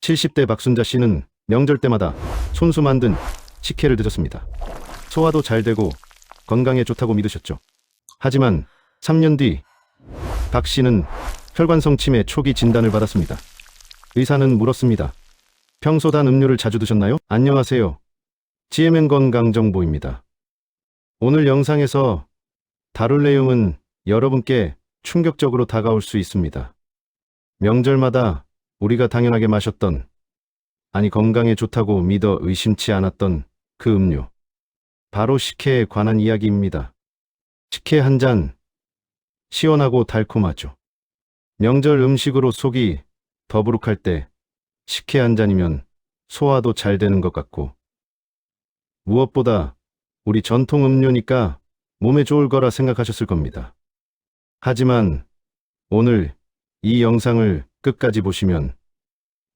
70대 박순자 씨는 명절 때마다 손수 만든 식혜를 드셨습니다. 소화도 잘 되고 건강에 좋다고 믿으셨죠. 하지만 3년 뒤 박 씨는 혈관성 치매 초기 진단을 받았습니다. 의사는 물었습니다. 평소 단 음료를 자주 드셨나요? 안녕하세요. GMN 건강정보입니다. 오늘 영상에서 다룰 내용은 여러분께 충격적으로 다가올 수 있습니다. 명절마다 우리가 당연하게 마셨던, 아니 건강에 좋다고 믿어 의심치 않았던 그 음료. 바로 식혜에 관한 이야기입니다. 식혜 한 잔, 시원하고 달콤하죠. 명절 음식으로 속이 더부룩할 때 식혜 한 잔이면 소화도 잘 되는 것 같고, 무엇보다 우리 전통 음료니까 몸에 좋을 거라 생각하셨을 겁니다. 하지만 오늘 이 영상을 끝까지 보시면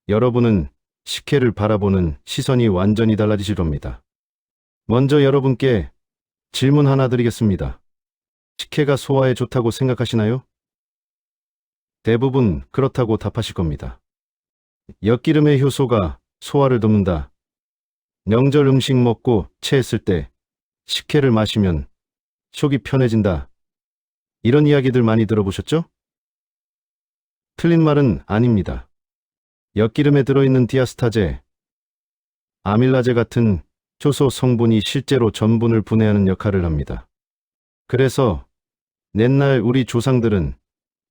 여러분은 식혜를 바라보는 시선이 완전히 달라지실 겁니다. 먼저 여러분께 질문 하나 드리겠습니다. 식혜가 소화에 좋다고 생각하시나요? 대부분 그렇다고 답하실 겁니다. 엿기름의 효소가 소화를 돕는다. 명절 음식 먹고 체했을 때 식혜를 마시면 속이 편해진다. 이런 이야기들 많이 들어보셨죠? 틀린 말은 아닙니다. 엿기름에 들어있는 디아스타제, 아밀라제 같은 효소 성분이 실제로 전분을 분해하는 역할을 합니다. 그래서 옛날 우리 조상들은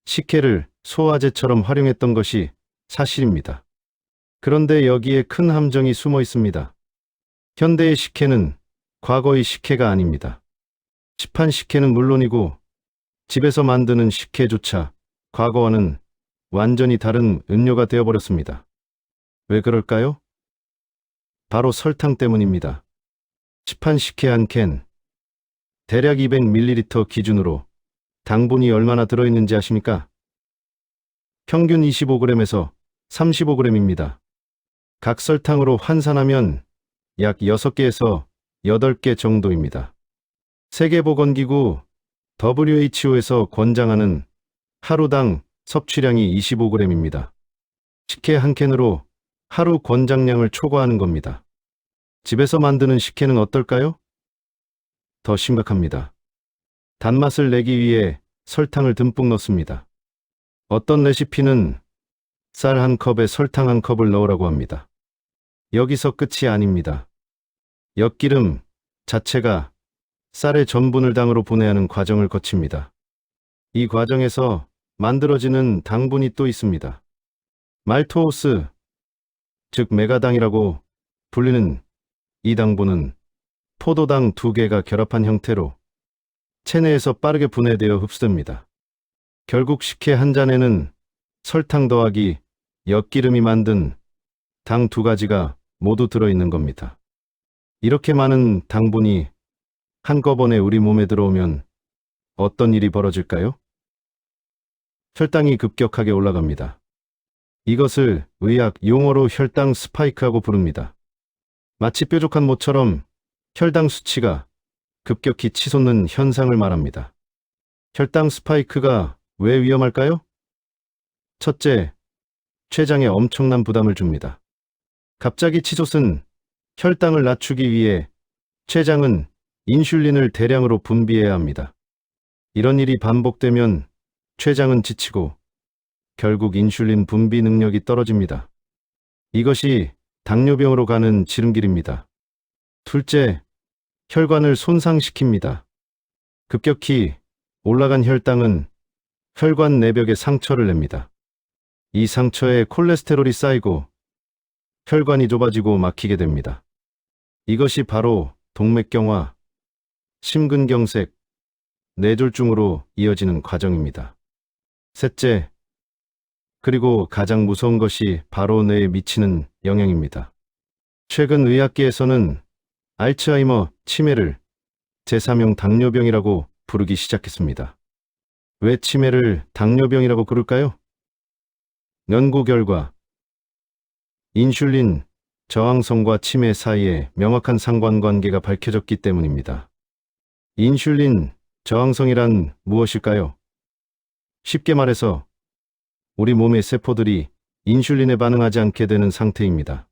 식혜를 소화제처럼 활용했던 것이 사실입니다. 그런데 여기에 큰 함정이 숨어 있습니다. 현대의 식혜는 과거의 식혜가 아닙니다. 시판 식혜는 물론이고 집에서 만드는 식혜조차 과거와는 완전히 다른 음료가 되어버렸습니다. 왜 그럴까요? 바로 설탕 때문입니다. 시판 식혜 한 캔, 대략 200ml 기준으로 당분이 얼마나 들어있는지 아십니까? 평균 25g에서 35g입니다. 각 설탕으로 환산하면 약 6개에서 8개 정도입니다. 세계보건기구 WHO에서 권장하는 하루당 섭취량이 25g입니다. 식혜 한 캔으로 하루 권장량을 초과하는 겁니다. 집에서 만드는 식혜는 어떨까요? 더 심각합니다. 단맛을 내기 위해 설탕을 듬뿍 넣습니다. 어떤 레시피는 쌀 한 컵에 설탕 한 컵을 넣으라고 합니다. 여기서 끝이 아닙니다. 엿기름 자체가 쌀의 전분을 당으로 분해하는 과정을 거칩니다. 이 과정에서 만들어지는 당분이 또 있습니다. 말토오스, 즉 메가당이라고 불리는 이 당분은 포도당 2개가 결합한 형태로 체내에서 빠르게 분해되어 흡수됩니다. 결국 식혜 한 잔에는 설탕 더하기 엿기름이 만든 당 2가지가 모두 들어있는 겁니다. 이렇게 많은 당분이 한꺼번에 우리 몸에 들어오면 어떤 일이 벌어질까요? 혈당이 급격하게 올라갑니다. 이것을 의학 용어로 혈당 스파이크라고 부릅니다. 마치 뾰족한 모처럼 혈당 수치가 급격히 치솟는 현상을 말합니다. 혈당 스파이크가 왜 위험할까요? 첫째, 췌장에 엄청난 부담을 줍니다. 갑자기 치솟은 혈당을 낮추기 위해 췌장은 인슐린을 대량으로 분비해야 합니다. 이런 일이 반복되면 췌장은 지치고 결국 인슐린 분비 능력이 떨어집니다. 이것이 당뇨병으로 가는 지름길입니다. 둘째, 혈관을 손상시킵니다. 급격히 올라간 혈당은 혈관 내벽에 상처를 냅니다. 이 상처에 콜레스테롤이 쌓이고 혈관이 좁아지고 막히게 됩니다. 이것이 바로 동맥경화, 심근경색, 뇌졸중으로 이어지는 과정입니다. 셋째, 그리고 가장 무서운 것이 바로 뇌에 미치는 영향입니다. 최근 의학계에서는 알츠하이머 치매를 제3형 당뇨병이라고 부르기 시작했습니다. 왜 치매를 당뇨병이라고 부를까요? 연구 결과 인슐린 저항성과 치매 사이에 명확한 상관관계가 밝혀졌기 때문입니다. 인슐린 저항성이란 무엇일까요? 쉽게 말해서 우리 몸의 세포들이 인슐린에 반응하지 않게 되는 상태입니다.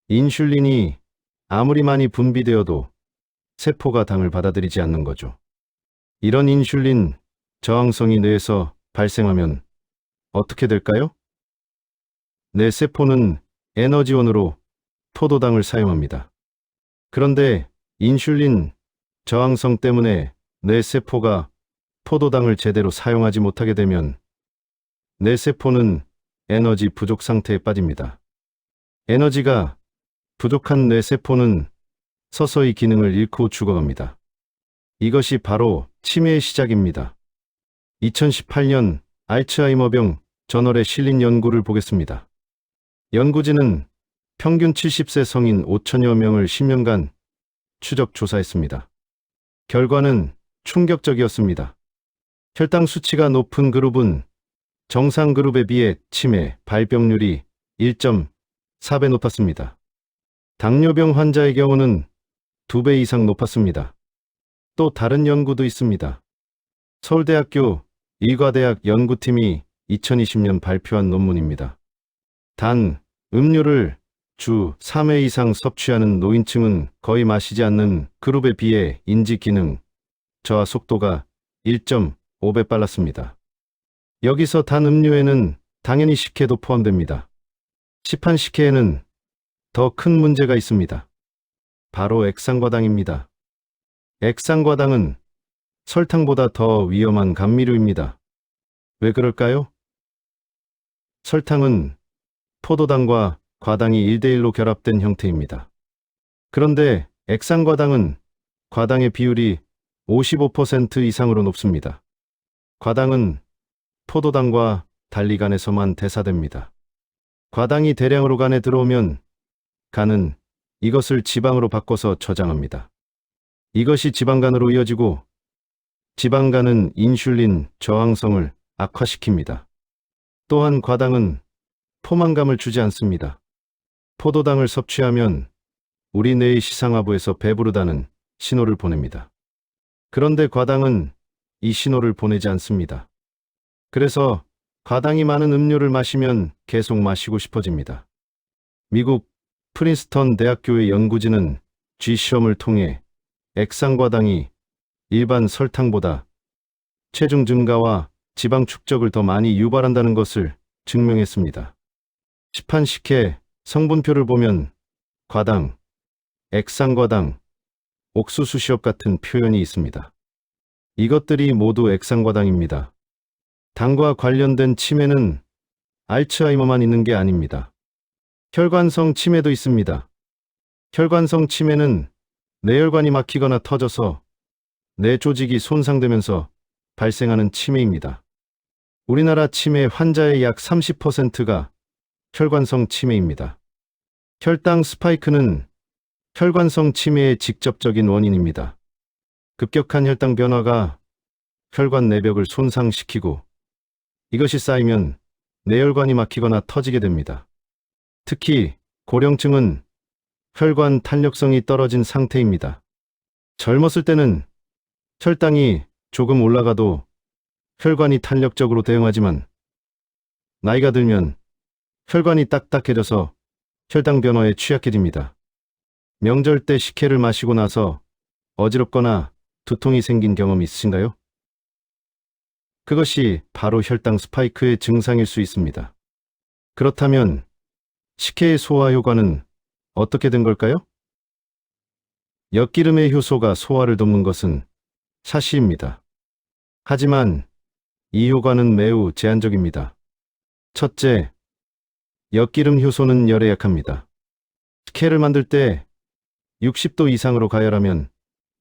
인슐린이 아무리 많이 분비되어도 세포가 당을 받아들이지 않는 거죠. 이런 인슐린 저항성이 뇌에서 발생하면 어떻게 될까요? 뇌 세포는 에너지원으로 포도당을 사용합니다. 그런데 인슐린 저항성 때문에 뇌 세포가 포도당을 제대로 사용하지 못하게 되면 뇌 세포는 에너지 부족 상태에 빠집니다. 에너지가 부족한 뇌 세포는 서서히 기능을 잃고 죽어갑니다. 이것이 바로 치매의 시작입니다. 2018년 알츠하이머병 저널에 실린 연구를 보겠습니다. 연구진은 평균 70세 성인 5천여 명을 10년간 추적 조사했습니다. 결과는 충격적이었습니다. 혈당 수치가 높은 그룹은 정상 그룹에 비해 치매 발병률이 1.4배 높았습니다. 당뇨병 환자의 경우는 2배 이상 높았습니다. 또 다른 연구도 있습니다. 서울대학교 의과대학 연구팀이 2020년 발표한 논문입니다. 단, 음료를 주 3회 이상 섭취하는 노인층은 거의 마시지 않는 그룹에 비해 인지 기능 저하 속도가 1.5배 빨랐습니다. 여기서 단 음료에는 당연히 식혜도 포함됩니다. 시판 식혜에는 더 큰 문제가 있습니다. 바로 액상과당입니다. 액상과당은 설탕보다 더 위험한 감미료입니다. 왜 그럴까요? 설탕은 포도당과 과당이 1대1로 결합된 형태입니다. 그런데 액상과당은 과당의 비율이 55% 이상으로 높습니다. 과당은 포도당과 달리 간에서만 대사됩니다. 과당이 대량으로 간에 들어오면 간은 이것을 지방으로 바꿔서 저장합니다. 이것이 지방간으로 이어지고 지방간은 인슐린 저항성을 악화시킵니다. 또한 과당은 포만감을 주지 않습니다. 포도당을 섭취하면 우리 뇌의 시상하부에서 배부르다는 신호를 보냅니다. 그런데 과당은 이 신호를 보내지 않습니다. 그래서 과당이 많은 음료를 마시면 계속 마시고 싶어집니다. 미국 프린스턴 대학교의 연구진은 쥐시험을 통해 액상과당이 일반 설탕보다 체중 증가와 지방 축적을 더 많이 유발한다는 것을 증명했습니다. 시판 식혜 성분표를 보면 과당, 액상과당, 옥수수 시럽 같은 표현이 있습니다. 이것들이 모두 액상과당입니다. 당과 관련된 치매는 알츠하이머만 있는 게 아닙니다. 혈관성 치매도 있습니다. 혈관성 치매는 뇌혈관이 막히거나 터져서 뇌 조직이 손상되면서 발생하는 치매입니다. 우리나라 치매 환자의 약 30%가 혈관성 치매입니다. 혈당 스파이크는 혈관성 치매의 직접적인 원인입니다. 급격한 혈당 변화가 혈관 내벽을 손상시키고 이것이 쌓이면 뇌혈관이 막히거나 터지게 됩니다. 특히 고령층은 혈관 탄력성이 떨어진 상태입니다. 젊었을 때는 혈당이 조금 올라가도 혈관이 탄력적으로 대응하지만 나이가 들면 혈관이 딱딱해져서 혈당 변화에 취약해집니다. 명절 때 식혜를 마시고 나서 어지럽거나 두통이 생긴 경험이 있으신가요? 그것이 바로 혈당 스파이크의 증상일 수 있습니다. 그렇다면 식혜의 소화 효과는 어떻게 된 걸까요? 엿기름의 효소가 소화를 돕는 것은 사실입니다. 하지만 이 효과는 매우 제한적입니다. 첫째, 엿기름 효소는 열에 약합니다. 식혜를 만들 때 60도 이상으로 가열하면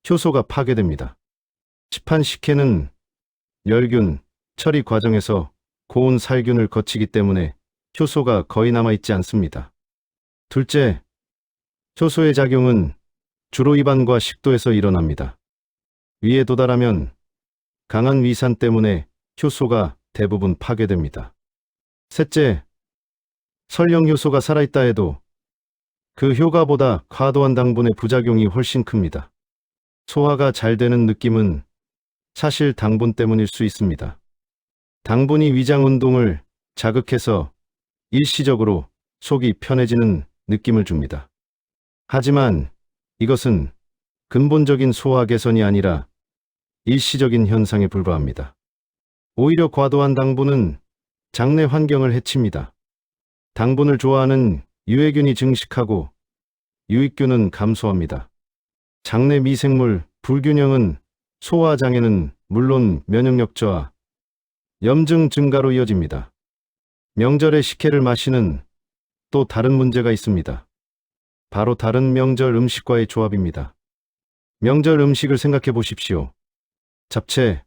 효소가 파괴됩니다. 시판 식혜는 멸균, 처리 과정에서 고온 살균을 거치기 때문에 효소가 거의 남아있지 않습니다. 둘째, 효소의 작용은 주로 입안과 식도에서 일어납니다. 위에 도달하면 강한 위산 때문에 효소가 대부분 파괴됩니다. 셋째, 설령 효소가 살아있다 해도 그 효과보다 과도한 당분의 부작용이 훨씬 큽니다. 소화가 잘 되는 느낌은 사실 당분 때문일 수 있습니다. 당분이 위장 운동을 자극해서 일시적으로 속이 편해지는 느낌을 줍니다. 하지만 이것은 근본적인 소화 개선이 아니라 일시적인 현상에 불과합니다. 오히려 과도한 당분은 장내 환경을 해칩니다. 당분을 좋아하는 유해균이 증식하고 유익균은 감소합니다. 장내 미생물 불균형은 소화 장애는 물론 면역력 저하, 염증 증가로 이어집니다. 명절에 식혜를 마시는 또 다른 문제가 있습니다. 바로 다른 명절 음식과의 조합입니다. 명절 음식을 생각해 보십시오. 잡채,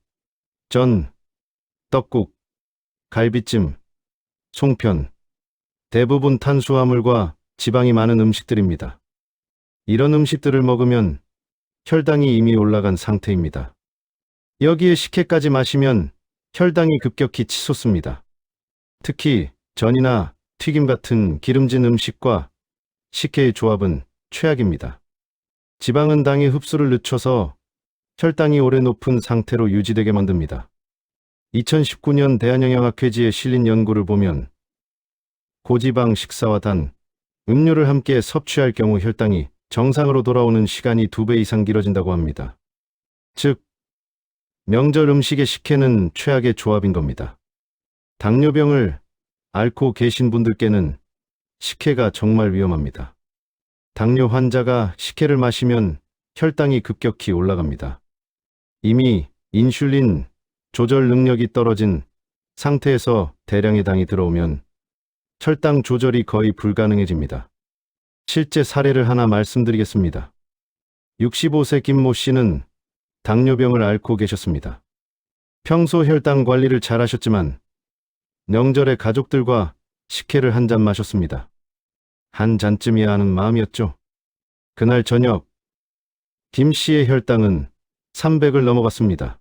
전, 떡국, 갈비찜, 송편, 대부분 탄수화물과 지방이 많은 음식들입니다. 이런 음식들을 먹으면 혈당이 이미 올라간 상태입니다. 여기에 식혜까지 마시면 혈당이 급격히 치솟습니다. 특히 전이나 튀김 같은 기름진 음식과 식혜의 조합은 최악입니다. 지방은 당의 흡수를 늦춰서 혈당이 오래 높은 상태로 유지되게 만듭니다. 2019년 대한영양학회지에 실린 연구를 보면 고지방 식사와 단, 음료를 함께 섭취할 경우 혈당이 정상으로 돌아오는 시간이 2배 이상 길어진다고 합니다. 즉, 명절 음식의 식혜는 최악의 조합인 겁니다. 당뇨병을 앓고 계신 분들께는 식혜가 정말 위험합니다. 당뇨 환자가 식혜를 마시면 혈당이 급격히 올라갑니다. 이미 인슐린 조절 능력이 떨어진 상태에서 대량의 당이 들어오면 혈당 조절이 거의 불가능해집니다. 실제 사례를 하나 말씀드리겠습니다. 65세 김모 씨는 당뇨병을 앓고 계셨습니다. 평소 혈당 관리를 잘 하셨지만 명절에 가족들과 식혜를 한 잔 마셨습니다. 한 잔쯤이야 하는 마음이었죠. 그날 저녁 김 씨의 혈당은 300을 넘어갔습니다.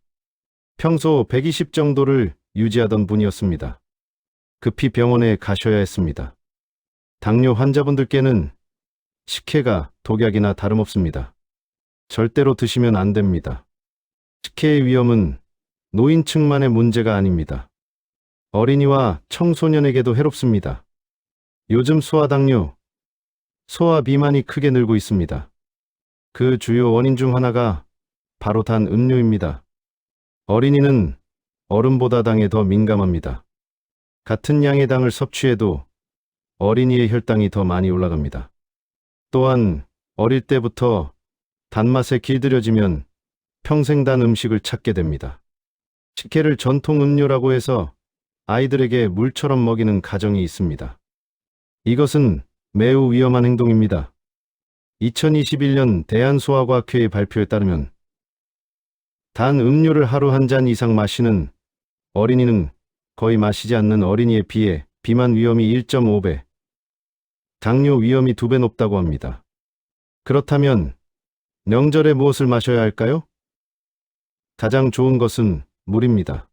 평소 120 정도를 유지하던 분이었습니다. 급히 병원에 가셔야 했습니다. 당뇨 환자분들께는 식혜가 독약이나 다름없습니다. 절대로 드시면 안 됩니다. 식혜의 위험은 노인층만의 문제가 아닙니다. 어린이와 청소년에게도 해롭습니다. 요즘 소아당뇨, 소아비만이 크게 늘고 있습니다. 그 주요 원인 중 하나가 바로 단 음료입니다. 어린이는 어른보다 당에 더 민감합니다. 같은 양의 당을 섭취해도 어린이의 혈당이 더 많이 올라갑니다. 또한 어릴 때부터 단맛에 길들여지면 평생 단 음식을 찾게 됩니다. 식혜를 전통 음료라고 해서 아이들에게 물처럼 먹이는 가정이 있습니다. 이것은 매우 위험한 행동입니다. 2021년 대한소아과학회의 발표에 따르면 단 음료를 하루 한 잔 이상 마시는 어린이는 거의 마시지 않는 어린이에 비해 비만 위험이 1.5배, 당뇨 위험이 2배 높다고 합니다. 그렇다면 명절에 무엇을 마셔야 할까요? 가장 좋은 것은 물입니다.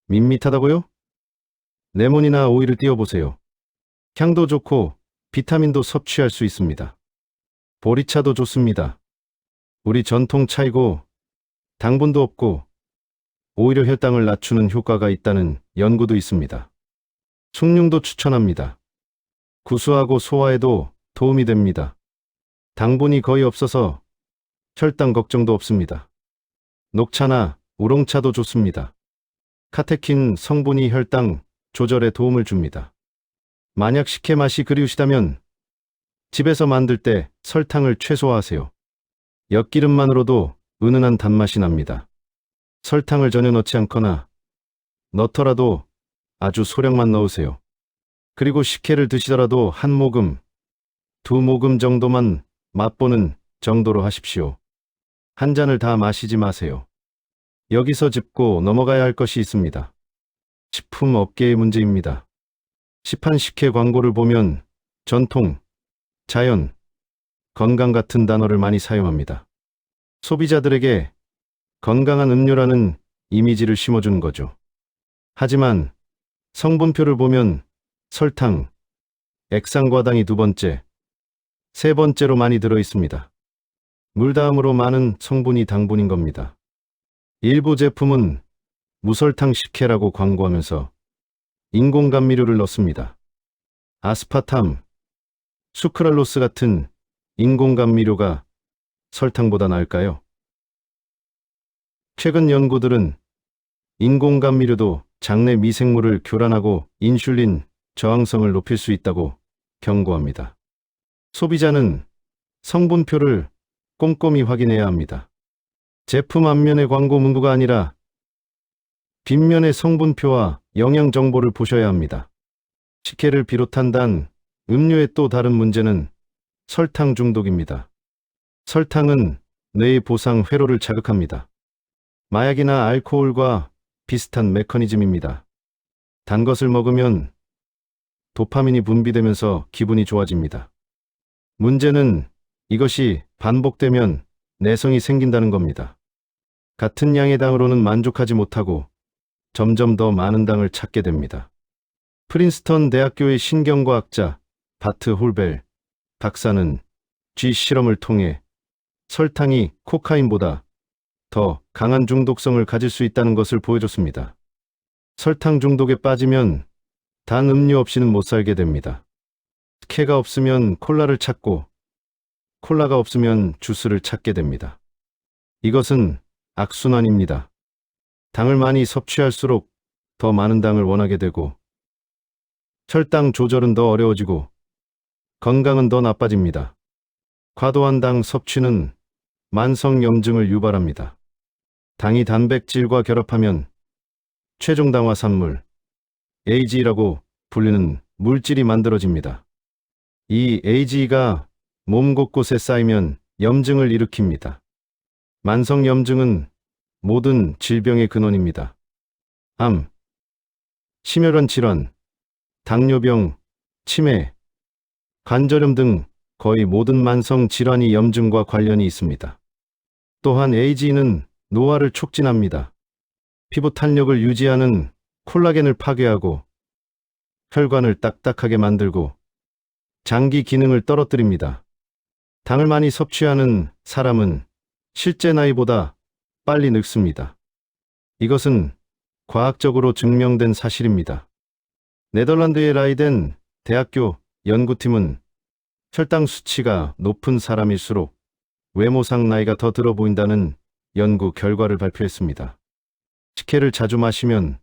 밋밋하다고요? 레몬이나 오이를 띄워보세요. 향도 좋고 비타민도 섭취할 수 있습니다. 보리차도 좋습니다. 우리 전통 차이고 당분도 없고 오히려 혈당을 낮추는 효과가 있다는 연구도 있습니다. 숭늉도 추천합니다. 구수하고 소화에도 도움이 됩니다. 당분이 거의 없어서 혈당 걱정도 없습니다. 녹차나 우롱차도 좋습니다. 카테킨 성분이 혈당 조절에 도움을 줍니다. 만약 식혜 맛이 그리우시다면 집에서 만들 때 설탕을 최소화하세요. 엿기름만으로도 은은한 단맛이 납니다. 설탕을 전혀 넣지 않거나 넣더라도 아주 소량만 넣으세요. 그리고 식혜를 드시더라도 한 모금, 2모금 정도만 맛보는 정도로 하십시오. 한 잔을 다 마시지 마세요. 여기서 짚고 넘어가야 할 것이 있습니다. 식품 업계의 문제입니다. 시판 식혜 광고를 보면 전통, 자연, 건강 같은 단어를 많이 사용합니다. 소비자들에게 건강한 음료라는 이미지를 심어주는 거죠. 하지만 성분표를 보면 설탕, 액상과당이 2번째, 3번째로 많이 들어 있습니다. 물 다음으로 많은 성분이 당분인 겁니다. 일부 제품은 무설탕 식혜라고 광고하면서 인공감미료를 넣습니다. 아스파탐, 수크랄로스 같은 인공 감미료가 설탕보다 나을까요? 최근 연구들은 인공 감미료도 장내 미생물을 교란하고 인슐린 저항성을 높일 수 있다고 경고합니다. 소비자는 성분표를 꼼꼼히 확인해야 합니다. 제품 앞면의 광고 문구가 아니라 뒷면의 성분표와 영양 정보를 보셔야 합니다. 식혜를 비롯한 단, 음료의 또 다른 문제는 설탕 중독입니다. 설탕은 뇌의 보상 회로를 자극합니다. 마약이나 알코올과 비슷한 메커니즘입니다. 단 것을 먹으면 도파민이 분비되면서 기분이 좋아집니다. 문제는 이것이 반복되면 내성이 생긴다는 겁니다. 같은 양의 당으로는 만족하지 못하고 점점 더 많은 당을 찾게 됩니다. 프린스턴 대학교의 신경과학자 바트 홀벨 박사는 쥐 실험을 통해 설탕이 코카인보다 더 강한 중독성을 가질 수 있다는 것을 보여줬습니다. 설탕 중독에 빠지면 단 음료 없이는 못 살게 됩니다. 식혜가 없으면 콜라를 찾고 콜라가 없으면 주스를 찾게 됩니다. 이것은 악순환입니다. 당을 많이 섭취할수록 더 많은 당을 원하게 되고 혈당 조절은 더 어려워지고 건강은 더 나빠집니다. 과도한 당 섭취는 만성염증을 유발합니다. 당이 단백질과 결합하면 최종당화산물, AGE라고 불리는 물질이 만들어집니다. 이 AGE가 몸 곳곳에 쌓이면 염증을 일으킵니다. 만성염증은 모든 질병의 근원입니다. 암, 심혈관 질환, 당뇨병, 치매, 관절염 등 거의 모든 만성 질환이 염증과 관련이 있습니다. 또한 AGE는 노화를 촉진합니다. 피부 탄력을 유지하는 콜라겐을 파괴하고 혈관을 딱딱하게 만들고 장기 기능을 떨어뜨립니다. 당을 많이 섭취하는 사람은 실제 나이보다 빨리 늙습니다. 이것은 과학적으로 증명된 사실입니다. 네덜란드의 라이덴 대학교 연구팀은 혈당 수치가 높은 사람일수록 외모상 나이가 더 들어 보인다는 연구 결과를 발표했습니다. 식혜를 자주 마시면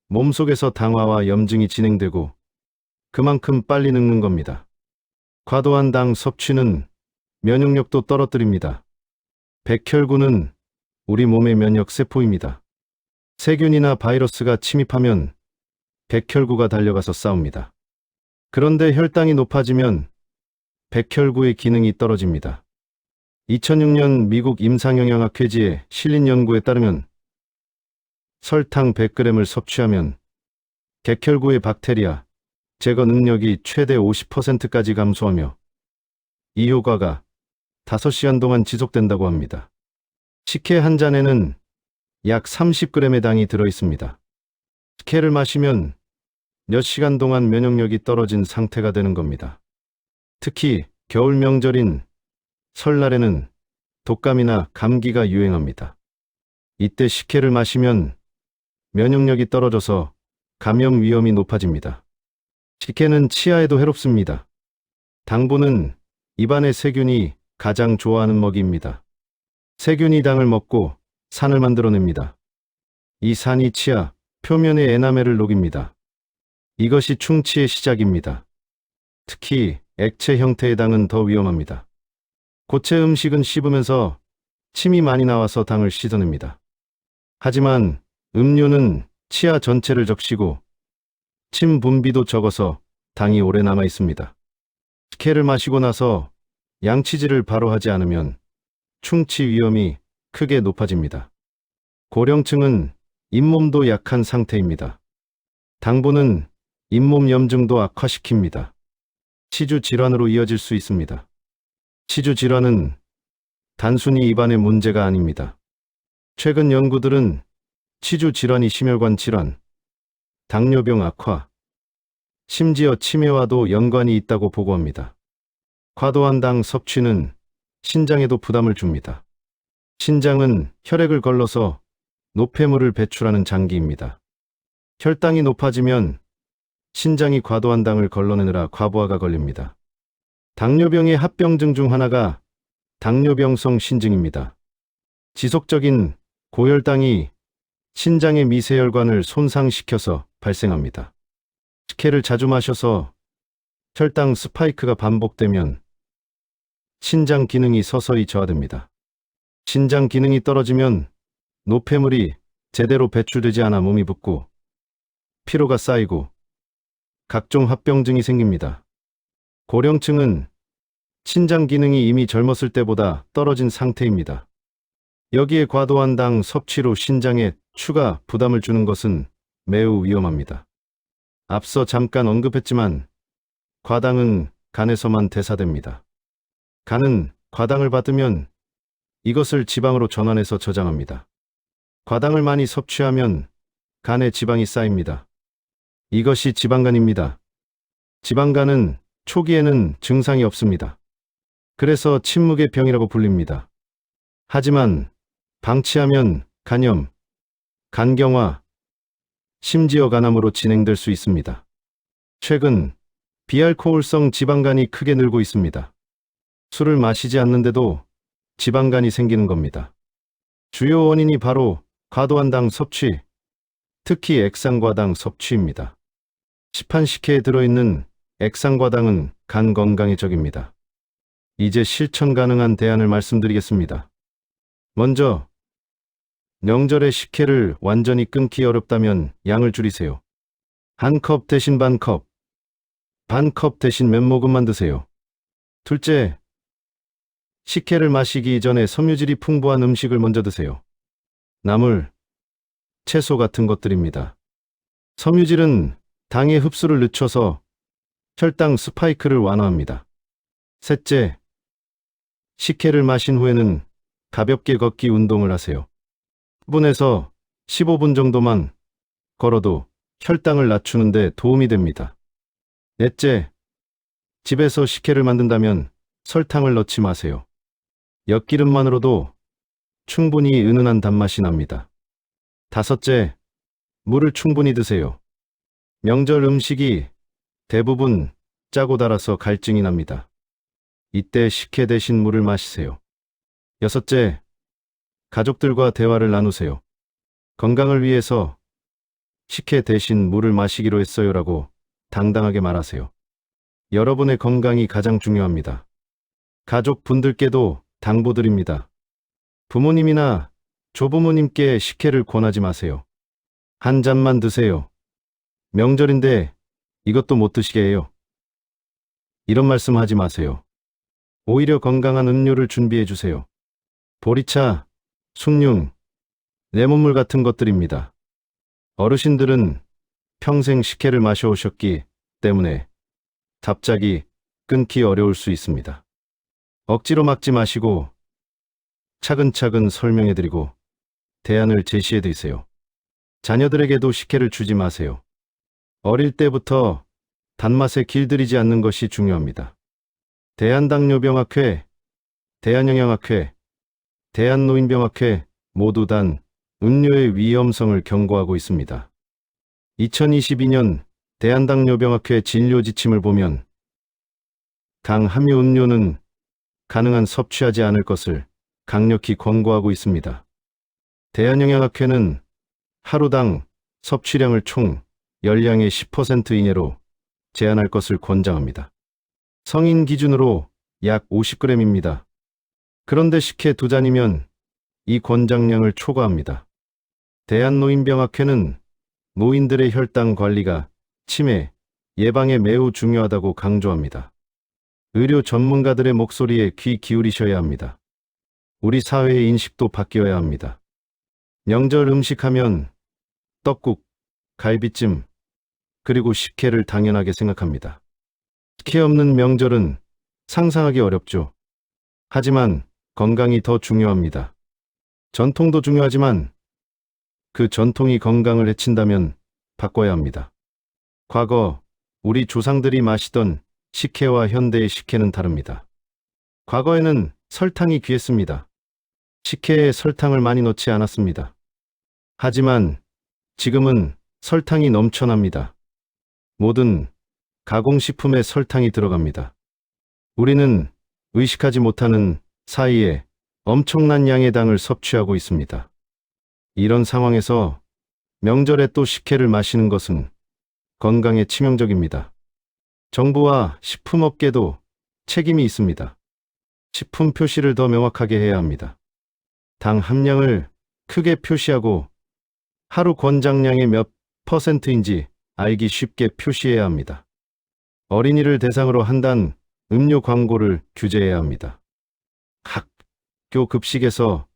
몸속에서 당화와 염증이 진행되고 그만큼 빨리 늙는 겁니다. 과도한 당 섭취는 면역력도 떨어뜨립니다. 백혈구는 우리 몸의 면역 세포입니다. 세균이나 바이러스가 침입하면 백혈구가 달려가서 싸웁니다. 그런데 혈당이 높아지면 백혈구의 기능이 떨어집니다. 2006년 미국 임상영양학회지에 실린 연구에 따르면 설탕 100g을 섭취하면 백혈구의 박테리아 제거 능력이 최대 50%까지 감소하며 이 효과가 5시간 동안 지속된다고 합니다. 식혜 한 잔에는 약 30g의 당이 들어있습니다. 식혜를 마시면 몇 시간 동안 면역력이 떨어진 상태가 되는 겁니다. 특히 겨울 명절인 설날에는 독감이나 감기가 유행합니다. 이때 식혜를 마시면 면역력이 떨어져서 감염 위험이 높아집니다. 식혜는 치아에도 해롭습니다. 당분은 입안의 세균이 가장 좋아하는 먹이입니다. 세균이 당을 먹고 산을 만들어냅니다. 이 산이 치아 표면의 에나멜을 녹입니다. 이것이 충치의 시작입니다. 특히 액체 형태의 당은 더 위험합니다. 고체 음식은 씹으면서 침이 많이 나와서 당을 씻어냅니다. 하지만 음료는 치아 전체를 적시고 침 분비도 적어서 당이 오래 남아 있습니다. 식혜를 마시고 나서 양치질을 바로 하지 않으면 충치 위험이 크게 높아집니다. 고령층은 잇몸도 약한 상태입니다. 당분은 잇몸 염증도 악화시킵니다. 치주 질환으로 이어질 수 있습니다. 치주 질환은 단순히 입안의 문제가 아닙니다. 최근 연구들은 치주 질환이 심혈관 질환, 당뇨병 악화, 심지어 치매와도 연관이 있다고 보고합니다. 과도한 당 섭취는 신장에도 부담을 줍니다. 신장은 혈액을 걸러서 노폐물을 배출하는 장기입니다. 혈당이 높아지면 신장이 과도한 당을 걸러내느라 과부하가 걸립니다. 당뇨병의 합병증 중 하나가 당뇨병성 신증입니다. 지속적인 고혈당이 신장의 미세혈관을 손상시켜서 발생합니다. 식혜를 자주 마셔서 혈당 스파이크가 반복되면 신장 기능이 서서히 저하됩니다. 신장 기능이 떨어지면 노폐물이 제대로 배출되지 않아 몸이 붓고 피로가 쌓이고 각종 합병증이 생깁니다. 고령층은 신장 기능이 이미 젊었을 때보다 떨어진 상태입니다. 여기에 과도한 당 섭취로 신장에 추가 부담을 주는 것은 매우 위험합니다. 앞서 잠깐 언급했지만 과당은 간에서만 대사됩니다. 간은 과당을 받으면 이것을 지방으로 전환해서 저장합니다. 과당을 많이 섭취하면 간에 지방이 쌓입니다. 이것이 지방간입니다. 지방간은 초기에는 증상이 없습니다. 그래서 침묵의 병이라고 불립니다. 하지만 방치하면 간염, 간경화, 심지어 간암으로 진행될 수 있습니다. 최근 비알코올성 지방간이 크게 늘고 있습니다. 술을 마시지 않는데도 지방간이 생기는 겁니다. 주요 원인이 바로 과도한 당 섭취, 특히 액상과당 섭취입니다. 시판 식혜에 들어있는 액상과당은 간 건강에 적입니다. 이제 실천 가능한 대안을 말씀드리겠습니다. 먼저 명절에 식혜를 완전히 끊기 어렵다면 양을 줄이세요. 한 컵 대신 반 컵, 반 컵 대신 몇 모금만 드세요. 둘째, 식혜를 마시기 전에 섬유질이 풍부한 음식을 먼저 드세요. 나물, 채소 같은 것들입니다. 섬유질은 당의 흡수를 늦춰서 혈당 스파이크를 완화합니다. 셋째, 식혜를 마신 후에는 가볍게 걷기 운동을 하세요. 10분에서 15분 정도만 걸어도 혈당을 낮추는 데 도움이 됩니다. 넷째, 집에서 식혜를 만든다면 설탕을 넣지 마세요. 엿기름만으로도 충분히 은은한 단맛이 납니다. 다섯째, 물을 충분히 드세요. 명절 음식이 대부분 짜고 달아서 갈증이 납니다. 이때 식혜 대신 물을 마시세요. 여섯째, 가족들과 대화를 나누세요. 건강을 위해서 식혜 대신 물을 마시기로 했어요라고 당당하게 말하세요. 여러분의 건강이 가장 중요합니다. 가족분들께도 당부드립니다. 부모님이나 조부모님께 식혜를 권하지 마세요. 한 잔만 드세요. 명절인데 이것도 못 드시게 해요. 이런 말씀 하지 마세요. 오히려 건강한 음료를 준비해 주세요. 보리차, 숭늉, 레몬물 같은 것들입니다. 어르신들은 평생 식혜를 마셔오셨기 때문에 갑자기 끊기 어려울 수 있습니다. 억지로 막지 마시고 차근차근 설명해드리고 대안을 제시해드리세요. 자녀들에게도 식혜를 주지 마세요. 어릴 때부터 단맛에 길들이지 않는 것이 중요합니다. 대한당뇨병학회, 대한영양학회, 대한노인병학회 모두 단 음료의 위험성을 경고하고 있습니다. 2022년 대한당뇨병학회 진료 지침을 보면 당 함유 음료는 가능한 섭취하지 않을 것을 강력히 권고하고 있습니다. 대한영양학회는 하루당 섭취량을 총 열량의 10% 이내로 제한할 것을 권장합니다. 성인 기준으로 약 50g입니다. 그런데 식혜 2잔이면 이 권장량을 초과합니다. 대한노인병학회는 노인들의 혈당 관리가 치매 예방에 매우 중요하다고 강조합니다. 의료 전문가들의 목소리에 귀 기울이셔야 합니다. 우리 사회의 인식도 바뀌어야 합니다. 명절 음식하면 떡국, 갈비찜, 그리고 식혜를 당연하게 생각합니다. 식혜 없는 명절은 상상하기 어렵죠. 하지만 건강이 더 중요합니다. 전통도 중요하지만 그 전통이 건강을 해친다면 바꿔야 합니다. 과거 우리 조상들이 마시던 식혜와 현대의 식혜는 다릅니다. 과거에는 설탕이 귀했습니다. 식혜에 설탕을 많이 넣지 않았습니다. 하지만 지금은 설탕이 넘쳐납니다. 모든 가공식품에 설탕이 들어갑니다. 우리는 의식하지 못하는 사이에 엄청난 양의 당을 섭취하고 있습니다. 이런 상황에서 명절에 또 식혜를 마시는 것은 건강에 치명적입니다. 정부와 식품업계도 책임이 있습니다. 식품 표시를 더 명확하게 해야 합니다. 당 함량을 크게 표시하고 하루 권장량의 몇 %인지 알기 쉽게 표시해야 합니다. 어린이를 대상으로 한 단 음료 광고를 규제해야 합니다. 학교 급식에서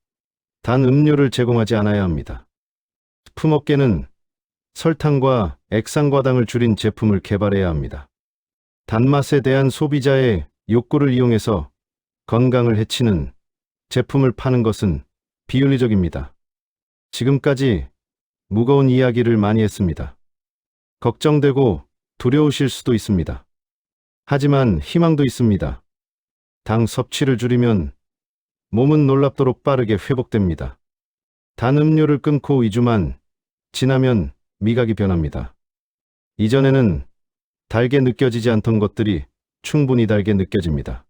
단 음료를 제공하지 않아야 합니다. 식품업계는 설탕과 액상과당을 줄인 제품을 개발해야 합니다. 단맛에 대한 소비자의 욕구를 이용해서 건강을 해치는 제품을 파는 것은 비윤리적입니다. 지금까지 무거운 이야기를 많이 했습니다. 걱정되고 두려우실 수도 있습니다. 하지만 희망도 있습니다. 당 섭취를 줄이면 몸은 놀랍도록 빠르게 회복됩니다. 단 음료를 끊고 2주만 지나면 미각이 변합니다. 이전에는 달게 느껴지지 않던 것들이 충분히 달게 느껴집니다.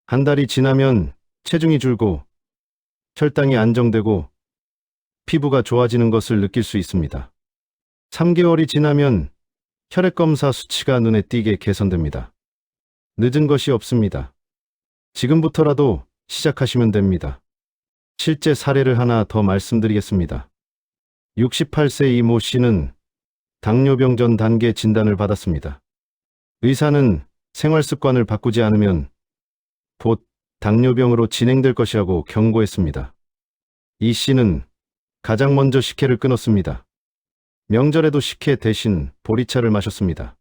한 달이 지나면 체중이 줄고 혈당이 안정되고 피부가 좋아지는 것을 느낄 수 있습니다. 3개월이 지나면 혈액검사 수치가 눈에 띄게 개선됩니다. 늦은 것이 없습니다. 지금부터라도 시작하시면 됩니다. 실제 사례를 하나 더 말씀드리겠습니다. 68세 이모 씨는 당뇨병 전 단계 진단을 받았습니다. 의사는 생활 습관을 바꾸지 않으면 곧 당뇨병으로 진행될 것이라고 경고했습니다. 이 씨는 가장 먼저 식혜를 끊었습니다. 명절에도 식혜 대신 보리차를 마셨습니다.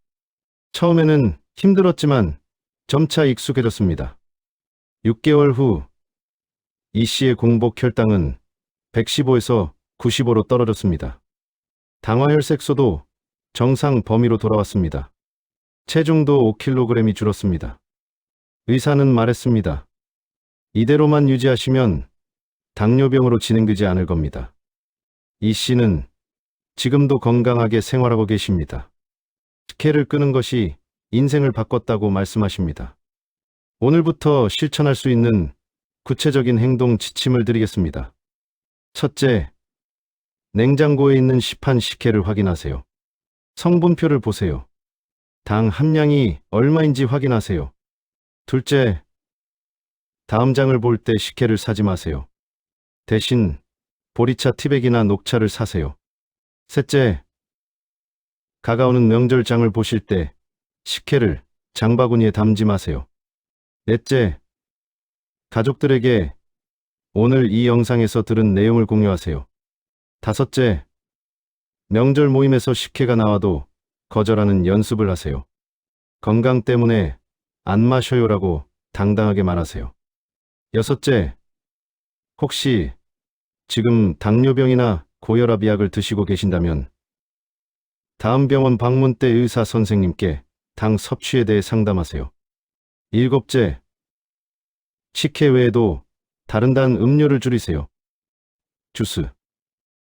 처음에는 힘들었지만 점차 익숙해졌습니다. 6개월 후 이 씨의 공복 혈당은 115에서 95로 떨어졌습니다. 당화혈색소도 정상 범위로 돌아왔습니다. 체중도 5kg이 줄었습니다. 의사는 말했습니다. 이대로만 유지하시면 당뇨병으로 진행되지 않을 겁니다. 이 씨는 지금도 건강하게 생활하고 계십니다. 식혜를 끊은 것이 인생을 바꿨다고 말씀하십니다. 오늘부터 실천할 수 있는 구체적인 행동 지침을 드리겠습니다. 첫째, 냉장고에 있는 시판 식혜를 확인하세요. 성분표를 보세요. 당 함량이 얼마인지 확인하세요. 둘째, 다음 장을 볼 때 식혜를 사지 마세요. 대신 보리차 티백이나 녹차를 사세요. 셋째, 다가오는 명절장을 보실 때 식혜를 장바구니에 담지 마세요. 넷째, 가족들에게 오늘 이 영상에서 들은 내용을 공유하세요. 다섯째, 명절 모임에서 식혜가 나와도 거절하는 연습을 하세요. 건강 때문에 안 마셔요라고 당당하게 말하세요. 여섯째, 혹시 지금 당뇨병이나 고혈압 약을 드시고 계신다면 다음 병원 방문 때 의사 선생님께 당 섭취에 대해 상담하세요. 일곱째, 식혜 외에도 다른 단 음료를 줄이세요. 주스,